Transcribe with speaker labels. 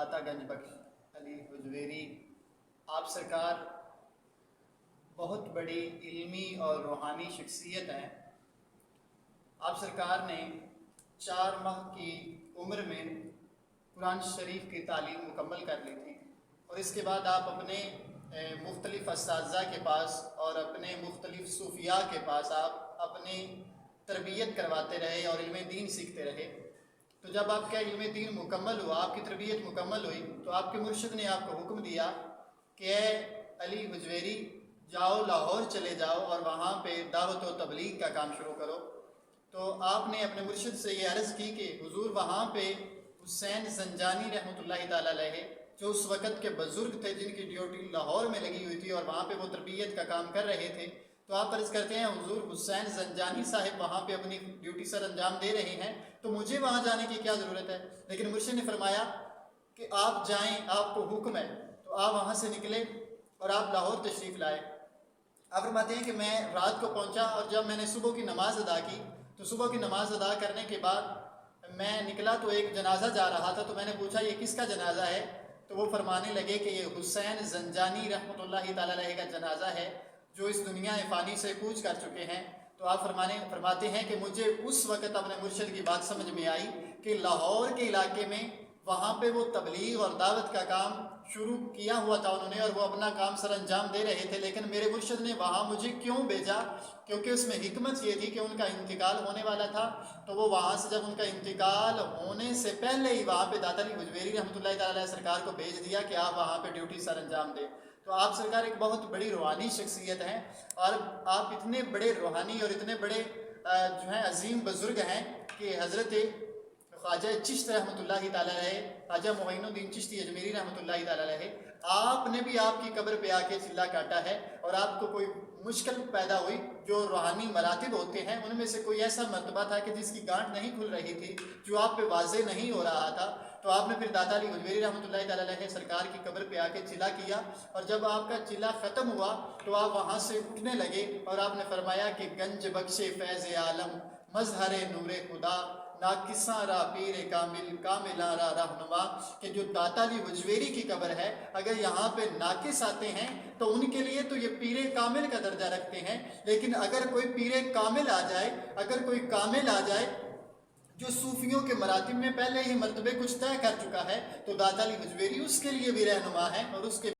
Speaker 1: दाता गंज बख्श अली हुजवेरी, आप सरकार बहुत बड़ी इल्मी और रूहानी शख्सियत हैं। आप सरकार ने 4 माह की उम्र में कुरान शरीफ की तालीम मुकम्मल कर ली थी और इसके बाद आप अपने मुख्तलिफ़ असातिज़ा के पास और अपने मुख्तलिफ़ सूफिया के पास आप अपनी तरबियत करवाते रहे और इल्म दीन सीखते रहे। तो जब आपका इल्म दीन मुकम्मल हुआ, आपकी तरबियत मुकम्मल हुई, तो आपके मुर्शिद ने आपको हुक्म दिया कि अली हुजवेरी जाओ, लाहौर चले जाओ और वहाँ पे दावत व तबलीग का काम शुरू करो। तो आपने अपने मुर्शिद से ये अर्ज़ की कि हुजूर वहाँ पे हुसैन ज़ंजानी रहमतुल्लाहि ताला अलैह, जो उस वक़्त के बुज़ुर्ग थे जिनकी ड्यूटी लाहौर में लगी हुई थी और वहाँ पे वो तरबियत का काम कर रहे थे, तो आप अर्ज़ करते हैं हुजूर हुसैन ज़ंजानी साहिब वहाँ पे अपनी ड्यूटी सर अंजाम दे रहे हैं, तो मुझे वहाँ जाने की क्या ज़रूरत है। लेकिन मुर्शिद ने फरमाया कि आप जाएँ, आपको हुक्म है। तो आप वहाँ से निकले और आप लाहौर तशरीफ़ लाए। आप फरमाते हैं कि मैं रात को पहुँचा और जब मैंने सुबह की नमाज़ अदा की, तो सुबह की नमाज़ अदा करने के बाद मैं निकला तो एक जनाजा जा रहा था। तो मैंने पूछा ये किसका जनाजा है, तो वो फरमाने लगे कि ये हुसैन ज़ंजानी रहमतुल्लाहि ताला अलैह का जनाजा है, जो इस दुनिया फ़ानी से कूच कर चुके हैं। तो आप फरमाते हैं कि मुझे उस वक़्त अपने मुर्शिद की बात समझ में आई कि लाहौर के इलाके में वहाँ पे वो तबलीग और दावत का काम शुरू किया हुआ था उन्होंने और वो अपना काम सर अंजाम दे रहे थे, लेकिन मेरे मुर्शिद ने वहाँ मुझे क्यों भेजा, क्योंकि उसमें हिकमत ये थी कि उनका इंतकाल होने वाला था। तो वो वहाँ से जब उनका इंतकाल होने से पहले ही वहाँ पे दाता अली हुजवेरी रहमतुल्लाहि ताला अलैह सरकार को भेज दिया कि आप वहाँ पे ड्यूटी सर अंजाम दें। तो आप सरकार एक बहुत बड़ी रूहानी शख्सियत हैं और आप इतने बड़े रूहानी और इतने बड़े जो हैं अजीम बुज़ुर्ग हैं कि हज़रत ख्वाजा चिश्त रहमतुल्लाहि ताला अलैह, ख्वाजा मोइनुद्दीन चिश्ती अजमेरी रहमतुल्लाहि ताला अलैह, आपने भी आपकी कब्र पे आके चिल्ला काटा है और आपको कोई मुश्किल पैदा हुई, जो रूहानी मरातिब होते हैं उनमें से कोई ऐसा मर्तबा था कि जिसकी गांठ नहीं खुल रही थी, जो आप पे वाज़े नहीं हो रहा था। तो आपने फिर दाता अली हुजवेरी रहमतुल्लाहि ताला अलैह सरकार की कब्र पे आके चिल्ला किया और जब आपका चिल्ला ख़त्म हुआ तो आप वहाँ से उठने लगे और आपने फरमाया कि गंज बख्शे फैज़ आलम मज़हर नूर खुदा ना किस्सा रा पीर कामिल कामिला रा रहनुमा, कि जो दाता अली हुजवेरी की कब्र है, अगर यहाँ पे नाकिस आते हैं तो उनके लिए तो ये पीर कामिल का दर्जा रखते हैं, लेकिन अगर कोई पीर कामिल आ जाए, अगर कोई कामिल आ जाए जो सूफियों के मरातिब में पहले ही मर्तबे कुछ तय कर चुका है, तो दाता अली हुजवेरी उसके लिए भी रहनुमा है और उसके